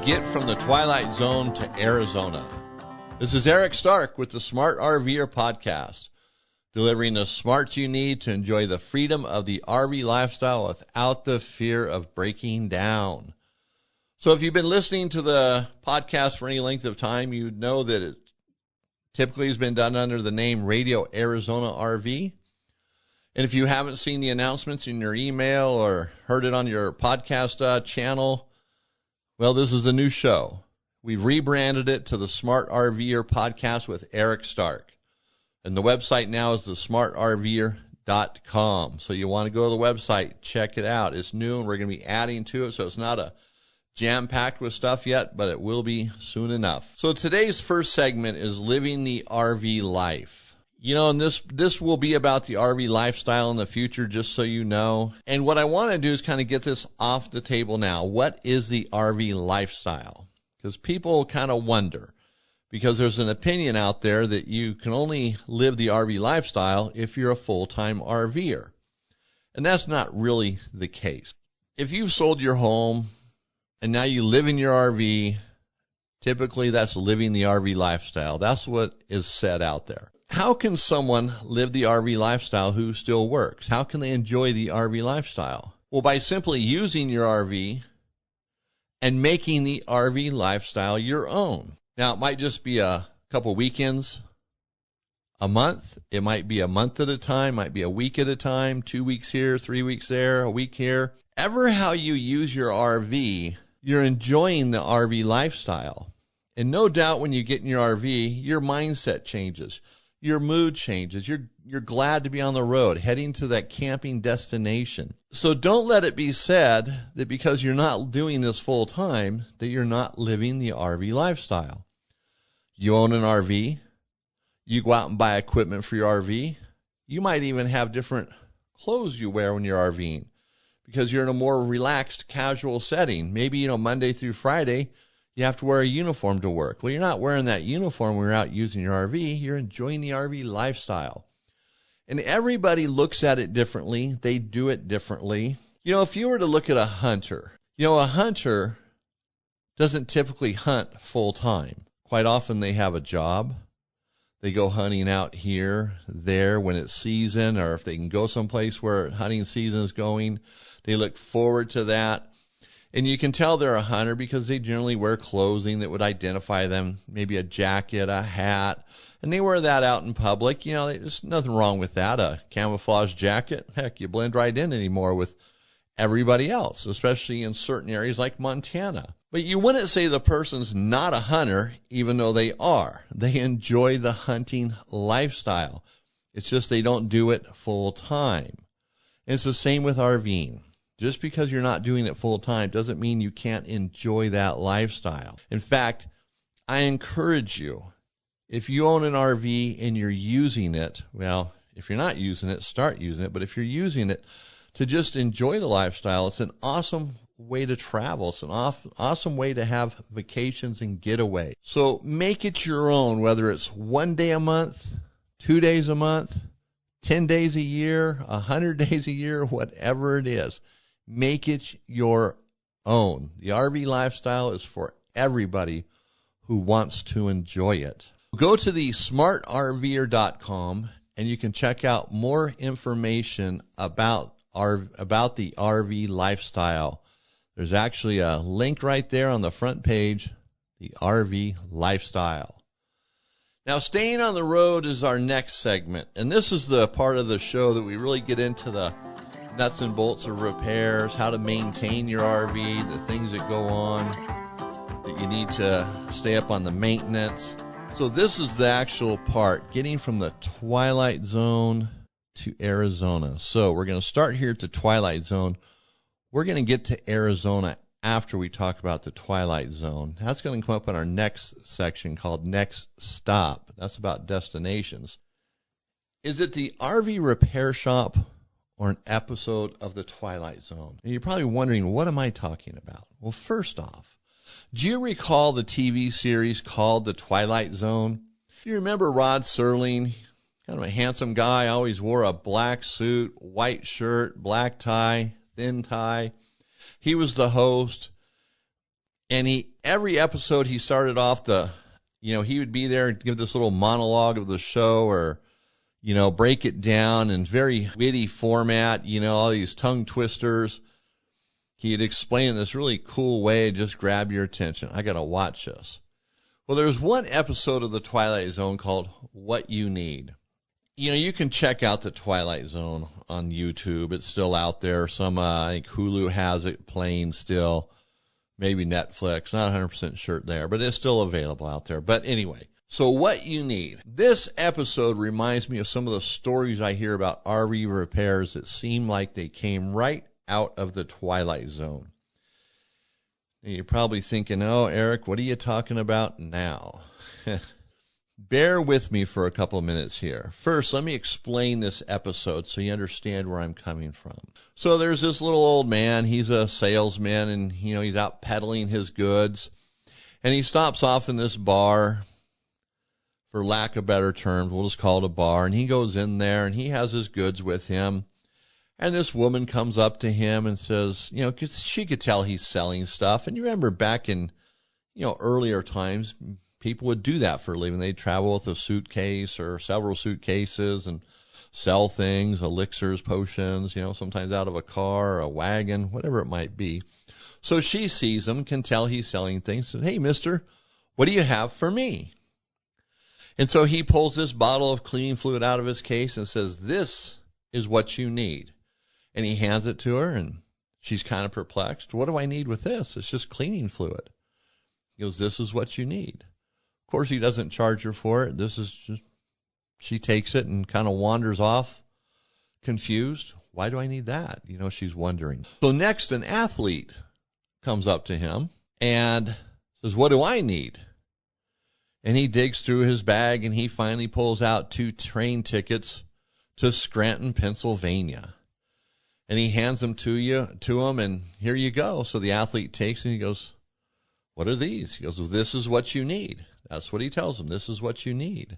get from the Twilight Zone to Arizona. This is Eric Stark with the Smart RVer podcast, delivering the smarts you need to enjoy the freedom of the RV lifestyle without the fear of breaking down. So if you've been listening to the podcast for any length of time, you know that it typically has been done under the name Radio Arizona RV. And if you haven't seen the announcements in your email or heard it on your podcast channel, well, this is a new show. We've rebranded it to the Smart RVer podcast with Eric Stark. And the website now is thesmartrver.com. So you want to go to the website, check it out. It's new and we're going to be adding to it. So it's not a jam-packed with stuff yet, but it will be soon enough. So today's first segment is living the RV life. You know, and this will be about the RV lifestyle in the future, just so you know. And what I want to do is kind of get this off the table now. What is the RV lifestyle? Because people kind of wonder, because there's an opinion out there that you can only live the RV lifestyle if you're a full-time RVer. And that's not really the case. If you've sold your home and now you live in your RV, typically that's living the RV lifestyle. That's what is said out there. How can someone live the RV lifestyle who still works? How can they enjoy the RV lifestyle? Well, by simply using your RV and making the RV lifestyle your own. Now, it might just be a couple weekends, a month. It might be a month at a time, might be a week at a time, 2 weeks here, 3 weeks there, a week here. Ever how you use your RV, you're enjoying the RV lifestyle. And no doubt when you get in your RV, your mindset changes. Your mood changes. You're glad to be on the road, heading to that camping destination. So don't let it be said that because you're not doing this full time, that you're not living the RV lifestyle. You own an RV. You go out and buy equipment for your RV. You might even have different clothes you wear when you're RVing because you're in a more relaxed, casual setting. Maybe, Monday through Friday, you have to wear a uniform to work. Well, you're not wearing that uniform when you're out using your RV. You're enjoying the RV lifestyle. And everybody looks at it differently. They do it differently. If you were to look at a hunter, a hunter doesn't typically hunt full time. Quite often they have a job. They go hunting out here, there when it's season, or if they can go someplace where hunting season is going, they look forward to that. And you can tell they're a hunter because they generally wear clothing that would identify them, maybe a jacket, a hat, and they wear that out in public. There's nothing wrong with that. A camouflage jacket, heck, you blend right in anymore with everybody else, especially in certain areas like Montana. But you wouldn't say the person's not a hunter, even though they are. They enjoy the hunting lifestyle. It's just they don't do it full time. And it's the same with RVing. Just because you're not doing it full time doesn't mean you can't enjoy that lifestyle. In fact, I encourage you, if you own an RV and you're using it, well, if you're not using it, start using it. But if you're using it to just enjoy the lifestyle, it's an awesome way to travel. It's an awesome way to have vacations and getaway. So make it your own, whether it's 1 day a month, 2 days a month, 10 days a year, 100 days a year, whatever it is. Make it your own. The RV lifestyle is for everybody who wants to enjoy it. Go to the smartrver.com and you can check out more information about the RV lifestyle. There's actually a link right there on the front page, the RV lifestyle. Now, staying on the road is our next segment, and this is the part of the show that we really get into the nuts and bolts of repairs, how to maintain your RV, the things that go on, that you need to stay up on the maintenance. So this is the actual part, getting from the Twilight Zone to Arizona. So we're going to start here at the Twilight Zone. We're going to get to Arizona after we talk about the Twilight Zone. That's going to come up in our next section called Next Stop. That's about destinations. Is it the RV repair shop or an episode of the Twilight Zone? And you're probably wondering, what am I talking about? Well, first off, do you recall the TV series called The Twilight Zone? Do you remember Rod Serling? Kind of a handsome guy, always wore a black suit, white shirt, black tie, thin tie. He was the host. And every episode he started off he would be there and give this little monologue of the show, or, break it down in very witty format, all these tongue twisters. He'd explain in this really cool way, just grab your attention. I got to watch this. Well, there's one episode of the Twilight Zone called What You Need. You can check out the Twilight Zone on YouTube. It's still out there. I think Hulu has it playing still. Maybe Netflix. Not 100% sure there, but it's still available out there. But anyway, so What You Need. This episode reminds me of some of the stories I hear about RV repairs that seem like they came right out of the Twilight Zone. And you're probably thinking, oh, Eric, what are you talking about now? Bear with me for a couple of minutes here. First, let me explain this episode so you understand where I'm coming from. So there's this little old man. He's a salesman, and, he's out peddling his goods. And he stops off in this bar, for lack of better terms. We'll just call it a bar. And he goes in there, and he has his goods with him. And this woman comes up to him and says, 'cause she could tell he's selling stuff. And you remember back in, earlier times, people would do that for a living. They'd travel with a suitcase or several suitcases and sell things, elixirs, potions, sometimes out of a car or a wagon, whatever it might be. So she sees him, can tell he's selling things. Says, hey, mister, what do you have for me? And so he pulls this bottle of cleaning fluid out of his case and says, this is what you need. And he hands it to her, and she's kind of perplexed. What do I need with this? It's just cleaning fluid. He goes, this is what you need. Of course, he doesn't charge her for it. This is just, she takes it and kind of wanders off, confused. Why do I need that? She's wondering. So next, an athlete comes up to him and says, what do I need? And he digs through his bag, and he finally pulls out 2 train tickets to Scranton, Pennsylvania. And he hands them to him, and here you go. So the athlete takes it, and he goes, what are these? He goes, well, this is what you need. That's what he tells him. This is what you need.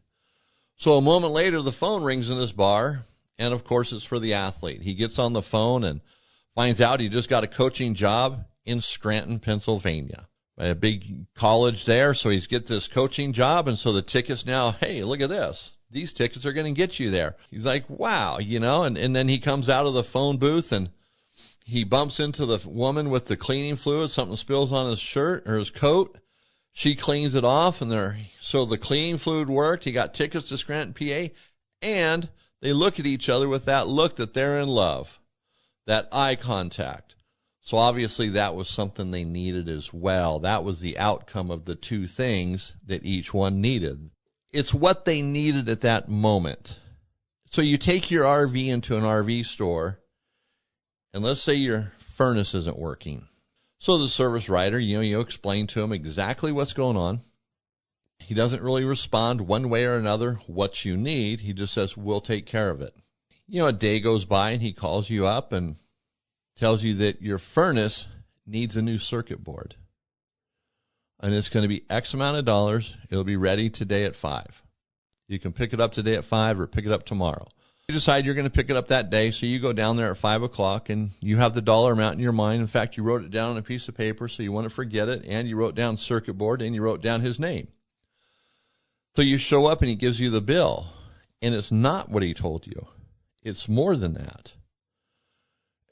So a moment later, the phone rings in this bar, and of course it's for the athlete. He gets on the phone and finds out he just got a coaching job in Scranton, Pennsylvania. A big college there, so he's get this coaching job, and so the tickets now, hey, look at this. These tickets are going to get you there. He's like, wow, and then he comes out of the phone booth, and he bumps into the woman with the cleaning fluid. Something spills on his shirt or his coat. She cleans it off, and so the cleaning fluid worked. He got tickets to Scranton, PA, and they look at each other with that look that they're in love, that eye contact. So obviously that was something they needed as well. That was the outcome of the 2 things that each one needed. It's what they needed at that moment. So you take your RV into an RV store, and let's say your furnace isn't working. So the service writer, you explain to him exactly what's going on. He doesn't really respond one way or another what you need. He just says, we'll take care of it. A day goes by, and he calls you up and tells you that your furnace needs a new circuit board. And it's going to be X amount of dollars. It'll be ready today at 5. You can pick it up today at 5 or pick it up tomorrow. You decide you're going to pick it up that day, so you go down there at 5 o'clock, and you have the dollar amount in your mind. In fact, you wrote it down on a piece of paper, so you wouldn't forget it, and you wrote down circuit board, and you wrote down his name. So you show up, and he gives you the bill, and it's not what he told you. It's more than that.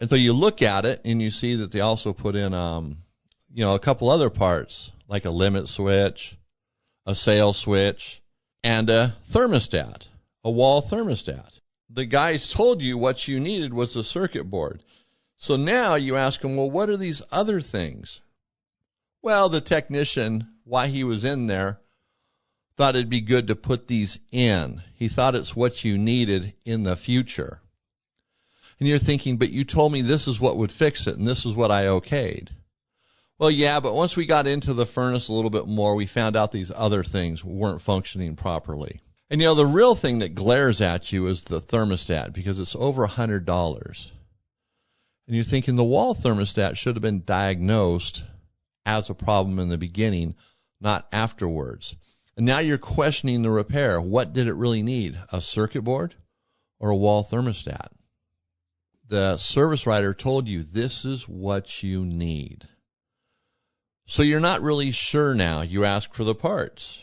And so you look at it, and you see that they also put in, a couple other parts, like a limit switch, a sail switch, and a thermostat, a wall thermostat. The guys told you what you needed was the circuit board. So now you ask him, well, what are these other things? Well, the technician, while he was in there, thought it'd be good to put these in. He thought it's what you needed in the future. And you're thinking, but you told me this is what would fix it, and this is what I okayed. Well, yeah, but once we got into the furnace a little bit more, we found out these other things weren't functioning properly. And, the real thing that glares at you is the thermostat, because it's over $100. And you're thinking the wall thermostat should have been diagnosed as a problem in the beginning, not afterwards. And now you're questioning the repair. What did it really need? A circuit board or a wall thermostat? The service writer told you this is what you need. So you're not really sure now. You ask for the parts,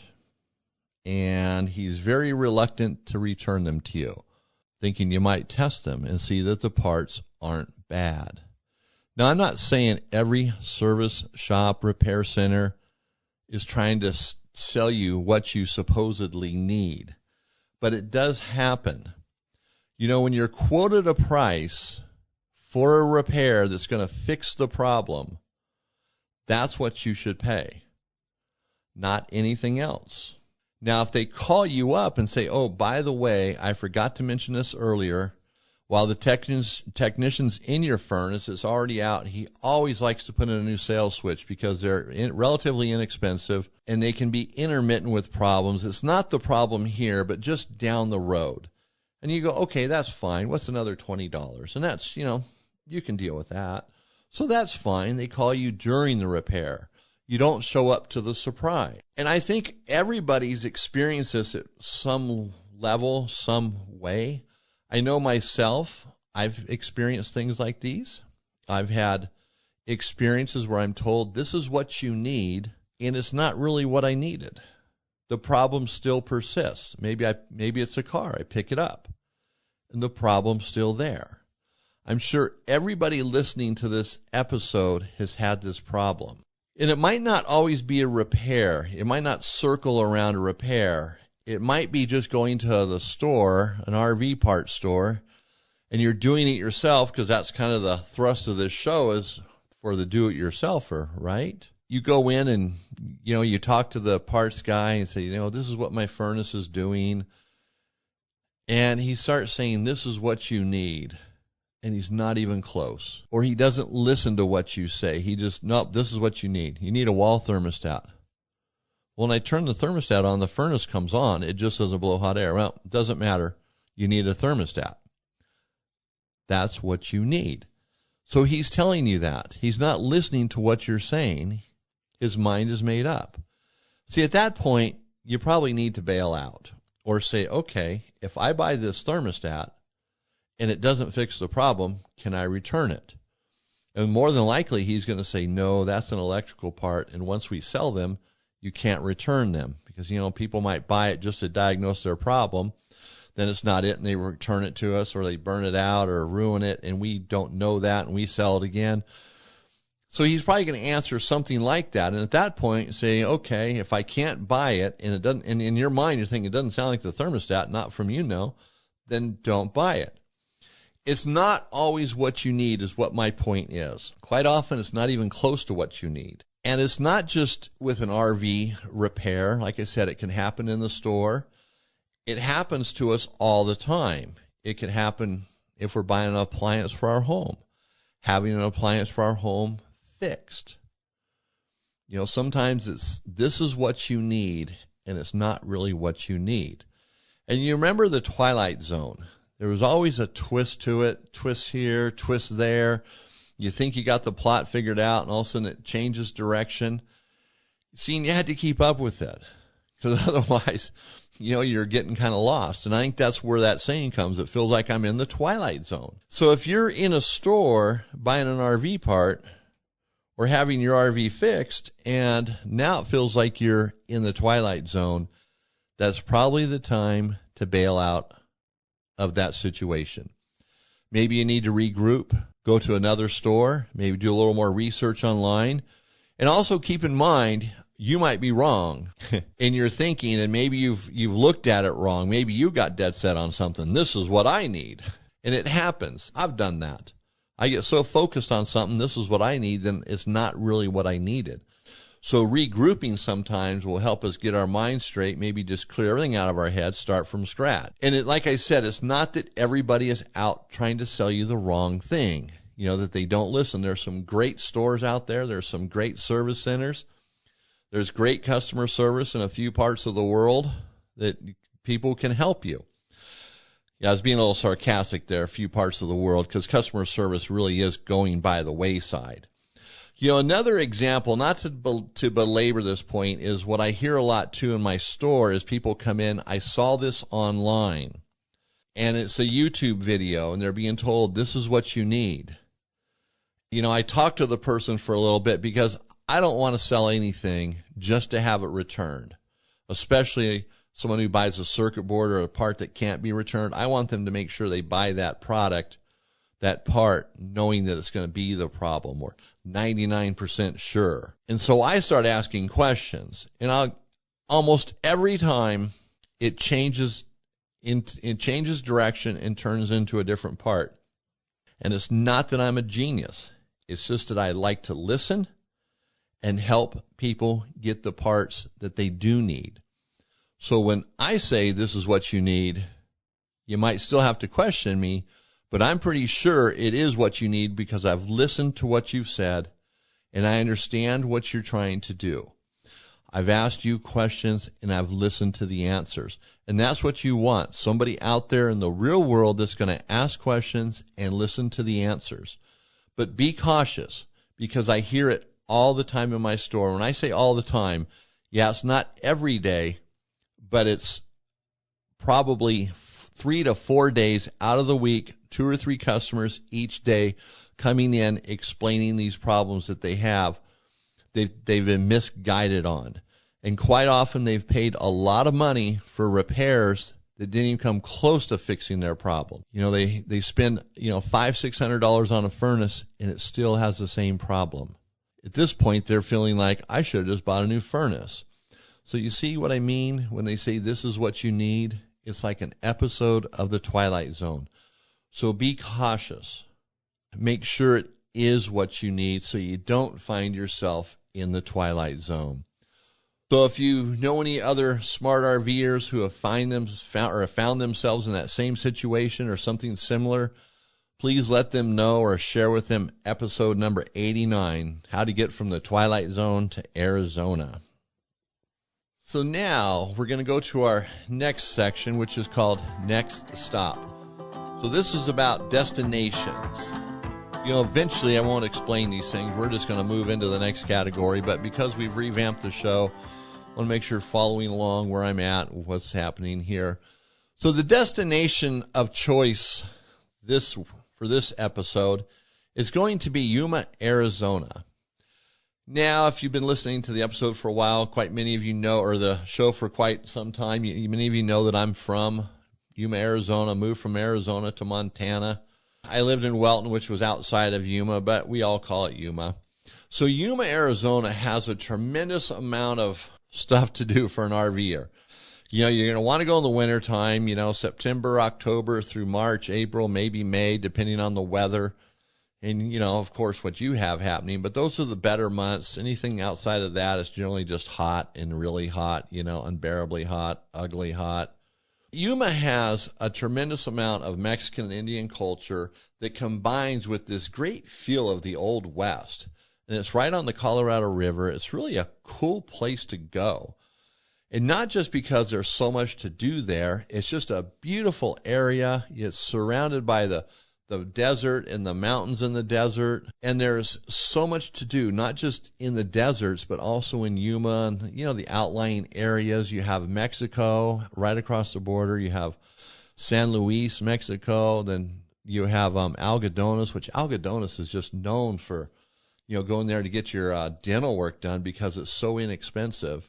and he's very reluctant to return them to you, thinking you might test them and see that the parts aren't bad. Now, I'm not saying every service shop, repair center is trying to sell you what you supposedly need, but it does happen. You know, when you're quoted a price for a repair that's going to fix the problem, that's what you should pay, not anything else. Now, if they call you up and say, oh, by the way, I forgot to mention this earlier, while the technician's in your furnace, it's already out, he always likes to put in a new sales switch because they're relatively inexpensive and they can be intermittent with problems. It's not the problem here, but just down the road. And you go, okay, that's fine. What's another $20? And that's, you can deal with that. So that's fine. They call you during the repair. You don't show up to the surprise. And I think everybody's experienced this at some level, some way. I know myself, I've experienced things like these. I've had experiences where I'm told this is what you need, and it's not really what I needed. The problem still persists. Maybe it's a car. I pick it up, and the problem's still there. I'm sure everybody listening to this episode has had this problem. And it might not always be a repair. It might not circle around a repair. It might be just going to the store, an RV parts store, and you're doing it yourself because that's kind of the thrust of this show is for the do-it-yourselfer, right? You go in and, you talk to the parts guy and say, this is what my furnace is doing. And he starts saying, this is what you need. And he's not even close. Or he doesn't listen to what you say. He just, nope, this is what you need. You need a wall thermostat. When I turn the thermostat on, the furnace comes on. It just doesn't blow hot air. Well, it doesn't matter. You need a thermostat. That's what you need. So he's telling you that. He's not listening to what you're saying. His mind is made up. See, at that point, you probably need to bail out or say, okay, if I buy this thermostat and it doesn't fix the problem, can I return it? And more than likely, he's going to say, no, that's an electrical part. And once we sell them, you can't return them because, people might buy it just to diagnose their problem. Then it's not it, and they return it to us, or they burn it out or ruin it, and we don't know that, and we sell it again. So he's probably going to answer something like that. And at that point, say, okay, if I can't buy it, and it doesn't, and in your mind you're thinking it doesn't sound like the thermostat, not from then don't buy it. It's not always what you need is what my point is. Quite often, it's not even close to what you need. And it's not just with an RV repair. Like I said, it can happen in the store. It happens to us all the time. It can happen if we're buying an appliance for our home, having an appliance for our home fixed. Sometimes this is what you need, and it's not really what you need. And you remember the Twilight Zone. There was always a twist to it, twist here, twist there. You think you got the plot figured out, and all of a sudden it changes direction. See, you had to keep up with it, because otherwise, you're getting kind of lost. And I think that's where that saying comes. It feels like I'm in the Twilight Zone. So if you're in a store buying an RV part or having your RV fixed, and now it feels like you're in the Twilight Zone, that's probably the time to bail out of that situation. Maybe you need to regroup, go to another store, maybe do a little more research online. And also keep in mind, you might be wrong in your thinking, and maybe you've looked at it wrong. Maybe you got dead set on something. This is what I need. And it happens. I've done that. I get so focused on something, this is what I need, then it's not really what I needed. So regrouping sometimes will help us get our mind straight, maybe just clear everything out of our head, start from scratch. And like I said, it's not that everybody is out trying to sell you the wrong thing, that they don't listen. There's some great stores out there. There's some great service centers. There's great customer service in a few parts of the world that people can help you. Yeah, I was being a little sarcastic there, a few parts of the world, because customer service really is going by the wayside. Another example, not to belabor this point, is what I hear a lot too in my store is people come in, I saw this online, and it's a YouTube video, and they're being told, this is what you need. I talked to the person for a little bit because I don't want to sell anything just to have it returned, especially someone who buys a circuit board or a part that can't be returned. I want them to make sure they buy that product, that part, knowing that it's going to be the problem, or 99% sure. And so I start asking questions, and almost every time it changes direction and turns into a different part. And it's not that I'm a genius. It's just that I like to listen and help people get the parts that they do need. So when I say this is what you need, you might still have to question me, but I'm pretty sure it is what you need because I've listened to what you've said and I understand what you're trying to do. I've asked you questions and I've listened to the answers. And that's what you want. Somebody out there in the real world that's going to ask questions and listen to the answers. But be cautious, because I hear it all the time in my store. When I say all the time, yeah, it's not every day, but it's probably 3 to 4 days out of the week, 2 or 3 customers each day coming in explaining these problems that they have. They've been misguided on. And quite often they've paid a lot of money for repairs that didn't even come close to fixing their problem. You know, they spend, $500-600 on a furnace and it still has the same problem. At this point, they're feeling like, I should have just bought a new furnace. So you see what I mean when they say this is what you need? It's like an episode of the Twilight Zone. So be cautious. Make sure it is what you need so you don't find yourself in the Twilight Zone. So if you know any other smart RVers who have found themselves in that same situation or something similar, please let them know or share with them episode number 89, How to Get from the Twilight Zone to Arizona. So now we're going to go to our next section, which is called Next Stop. So this is about destinations. Eventually I won't explain these things. We're just going to move into the next category. But because we've revamped the show, I want to make sure you're following along where I'm at, what's happening here. So the destination of choice for this episode is going to be Yuma, Arizona. Now, if you've been listening to the episode for a while, quite many of you know, or the show for quite some time, many of you know that I'm from Yuma, Arizona, moved from Arizona to Montana. I lived in Welton, which was outside of Yuma, but we all call it Yuma. So Yuma, Arizona has a tremendous amount of stuff to do for an RVer. You're going to want to go in the wintertime, September, October through March, April, maybe May, depending on the weather. And, of course, what you have happening. But those are the better months. Anything outside of that is generally just hot and really hot, unbearably hot, ugly hot. Yuma has a tremendous amount of Mexican and Indian culture that combines with this great feel of the Old West. And it's right on the Colorado River. It's really a cool place to go. And not just because there's so much to do there. It's just a beautiful area. It's surrounded by the desert and the mountains in the desert. And there's so much to do, not just in the deserts, but also in Yuma and, the outlying areas. You have Mexico right across the border. You have San Luis, Mexico. Then you have Algodones, which Algodones is just known for, going there to get your dental work done because it's so inexpensive.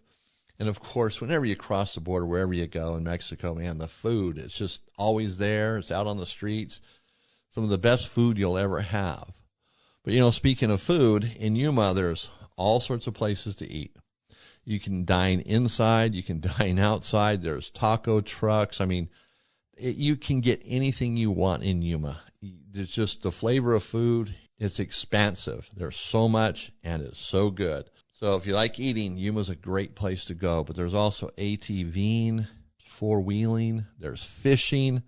And of course, whenever you cross the border, wherever you go in Mexico, man, the food, it's just always there. It's out on the streets. Some of the best food you'll ever have. But, speaking of food, in Yuma, there's all sorts of places to eat. You can dine inside. You can dine outside. There's taco trucks. You can get anything you want in Yuma. It's just the flavor of food. It's expansive. There's so much, and it's so good. So if you like eating, Yuma's a great place to go. But there's also ATVing, four-wheeling. There's fishing.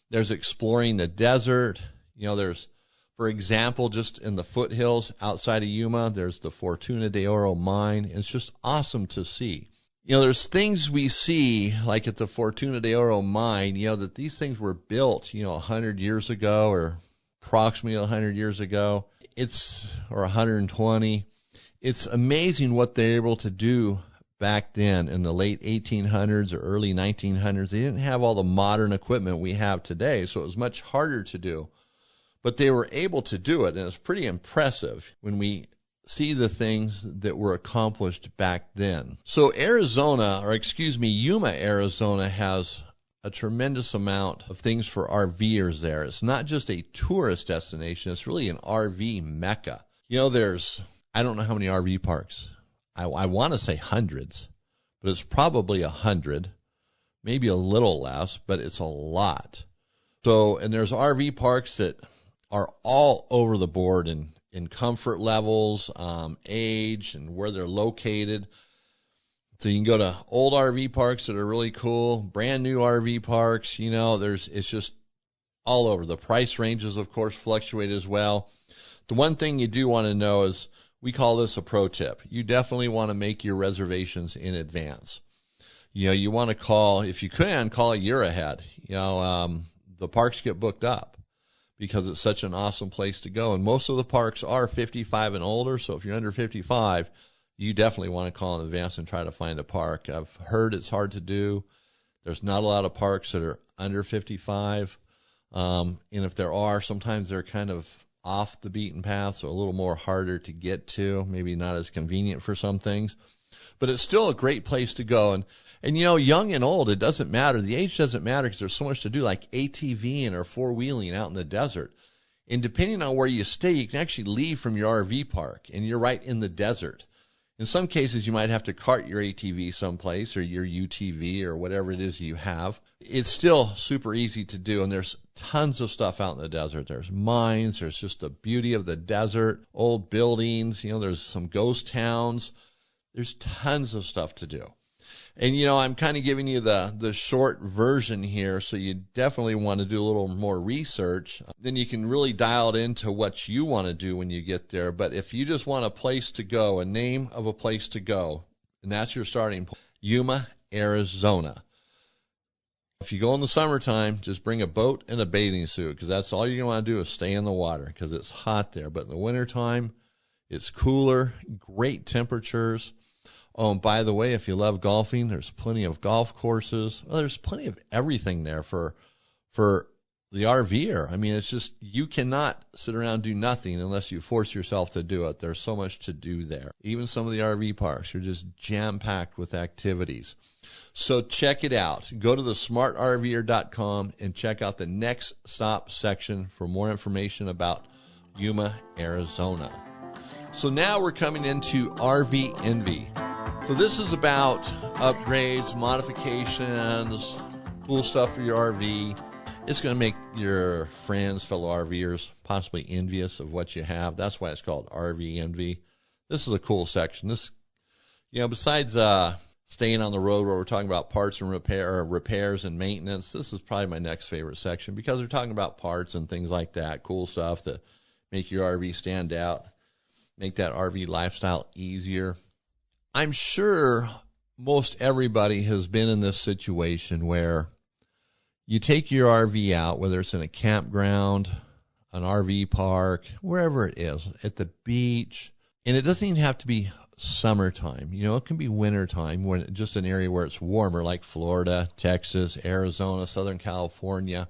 There's exploring the desert. There's, for example, just in the foothills outside of Yuma, there's the Fortuna de Oro mine. It's just awesome to see. There's things we see, like at the Fortuna de Oro mine, that these things were built, 100 years ago or approximately 100 years ago. Or 120. It's amazing what they're able to do back then in the late 1800s or early 1900s. They didn't have all the modern equipment we have today, so it was much harder to do. But they were able to do it, and it's pretty impressive when we see the things that were accomplished back then. So Yuma, Arizona has a tremendous amount of things for RVers there. It's not just a tourist destination, it's really an RV mecca. You know, I don't know how many RV parks. I want to say hundreds, but it's probably 100, maybe a little less, but it's a lot. So, and there's RV parks that are all over the board in comfort levels, age, and where they're located. So you can go to old RV parks that are really cool, brand new RV parks, you know, it's just all over. The price ranges, of course, fluctuate as well. The one thing you do want to know is, we call this a pro tip. You definitely want to make your reservations in advance. You know, you want to call, if you can, call a year ahead. You know, the parks get booked up because it's such an awesome place to go. And most of the parks are 55 and older. So if you're under 55, you definitely want to call in advance and try to find a park. I've heard it's hard to do. There's not a lot of parks that are under 55. And if there are, sometimes they're kind of off the beaten path, so a little more harder to get to, maybe not as convenient for some things, but it's still a great place to go. And you know, young and old, it doesn't matter. The age doesn't matter because there's so much to do, like ATVing or four-wheeling out in the desert. And depending on where you stay, you can actually leave from your RV park and you're right in the desert. In some cases, you might have to cart your ATV someplace or your UTV or whatever it is you have. It's still super easy to do, and there's tons of stuff out in the desert. There's mines. There's just the beauty of the desert, old buildings. You know, there's some ghost towns. There's tons of stuff to do. And, you know, I'm kind of giving you the short version here, so you definitely want to do a little more research. Then you can really dial it into what you want to do when you get there. But if you just want a place to go, a name of a place to go, and that's your starting point, Yuma, Arizona. If you go in the summertime, just bring a boat and a bathing suit, because that's all you're going to want to do is stay in the water because it's hot there. But in the wintertime, it's cooler, great temperatures. Oh, and by the way, if you love golfing, there's plenty of golf courses. Well, there's plenty of everything there for the RVer. I mean, it's just, you cannot sit around and do nothing unless you force yourself to do it. There's so much to do there. Even some of the RV parks are just jam-packed with activities. So check it out. Go to thesmartrver.com and check out the next stop section for more information about Yuma, Arizona. So now we're coming into RV Envy. So this is about upgrades, modifications, cool stuff for your RV. It's going to make your friends, fellow RVers, possibly envious of what you have. That's why it's called RV Envy. This is a cool section. This, you know, besides staying on the road where we're talking about parts and repairs and maintenance, this is probably my next favorite section because we're talking about parts and things like that, cool stuff that make your RV stand out, make that RV lifestyle easier. I'm sure most everybody has been in this situation where you take your RV out, whether it's in a campground, an RV park, wherever it is, at the beach, and it doesn't even have to be summertime. You know, it can be wintertime, when just an area where it's warmer, like Florida, Texas, Arizona, Southern California.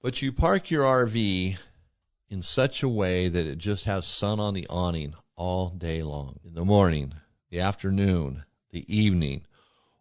But you park your RV in such a way that it just has sun on the awning all day long, in the morning, the afternoon, the evening,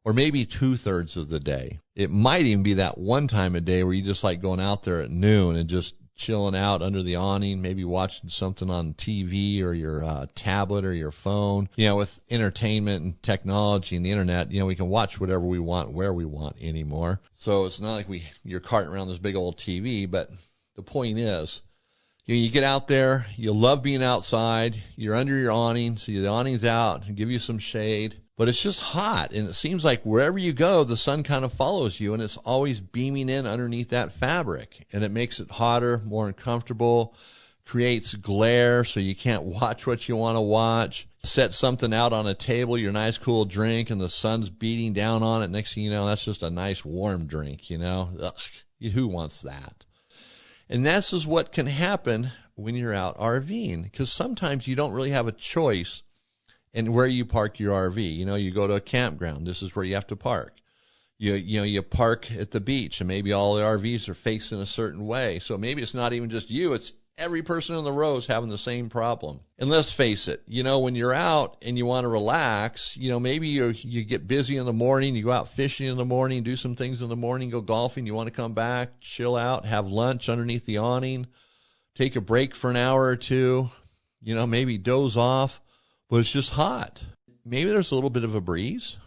or maybe 2/3 of the day. It might even be that one time a day where you just like going out there at noon and just chilling out under the awning, maybe watching something on TV or your tablet or your phone. You know, with entertainment and technology and the internet, you know, we can watch whatever we want, where we want anymore. So it's not like you're carting around this big old TV, but the point is, you get out there, you love being outside, you're under your awning, so the awning's out and give you some shade, but it's just hot, and it seems like wherever you go, the sun kind of follows you, and it's always beaming in underneath that fabric, and it makes it hotter, more uncomfortable, creates glare, so you can't watch what you want to watch. Set something out on a table, your nice cool drink, and the sun's beating down on it. Next thing you know, that's just a nice warm drink, you know? Ugh, who wants that? And this is what can happen when you're out RVing, because sometimes you don't really have a choice in where you park your RV. You know, you go to a campground, this is where you have to park. You park at the beach, and maybe all the RVs are facing a certain way. So maybe it's not even just you, it's Every person on the road is having the same problem. And let's face it, when you're out and you want to relax, maybe you get busy in the morning, you go out fishing in the morning, do some things in the morning, go golfing, you want to come back, chill out, have lunch underneath the awning, take a break for an hour or two, maybe doze off, but it's just hot. Maybe there's a little bit of a breeze,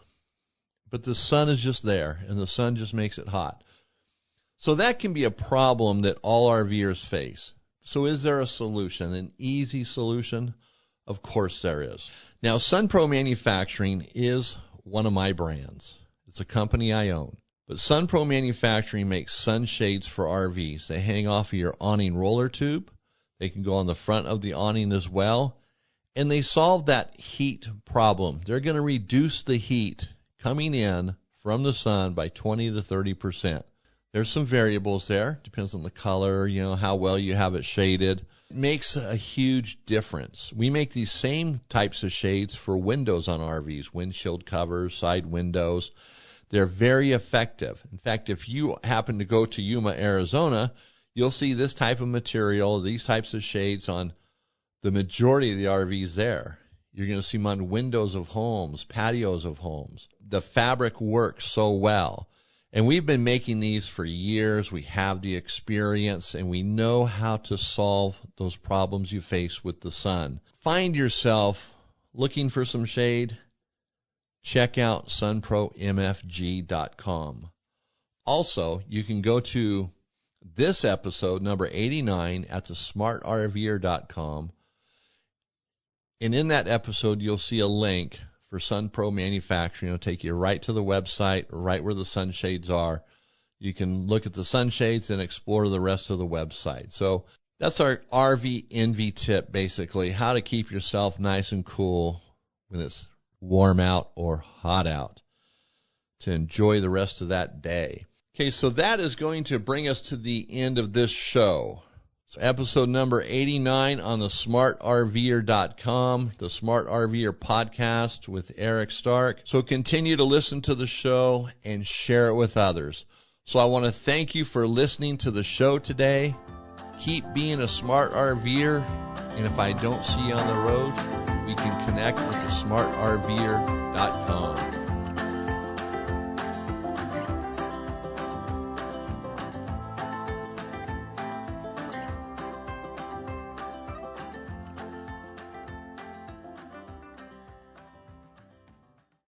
but the sun is just there, and the sun just makes it hot. So that can be a problem that all RVers face. So is there a solution, an easy solution? Of course there is. Now, SunPro Manufacturing is one of my brands. It's a company I own. But SunPro Manufacturing makes sunshades for RVs. They hang off of your awning roller tube. They can go on the front of the awning as well. And they solve that heat problem. They're going to reduce the heat coming in from the sun by 20 to 30%. There's some variables there. Depends on the color, how well you have it shaded. It makes a huge difference. We make these same types of shades for windows on RVs, windshield covers, side windows. They're very effective. In fact, if you happen to go to Yuma, Arizona, you'll see this type of material, these types of shades on the majority of the RVs there. You're going to see them on windows of homes, patios of homes. The fabric works so well. And we've been making these for years. We have the experience, and we know how to solve those problems you face with the sun. Find yourself looking for some shade? Check out sunpromfg.com. Also, you can go to this episode, number 89, at thesmartrver.com. And in that episode, you'll see a link for SunPro Manufacturing. It'll take you right to the website, right where the sunshades are. You can look at the sunshades and explore the rest of the website. So that's our RV Envy tip, basically, how to keep yourself nice and cool when it's warm out or hot out to enjoy the rest of that day. Okay, so that is going to bring us to the end of this show. So episode number 89 on the smartrver.com, the Smart RVer podcast with Eric Stark. So continue to listen to the show and share it with others. So I want to thank you for listening to the show today. Keep being a smart RVer. And if I don't see you on the road, we can connect with the smartrver.com.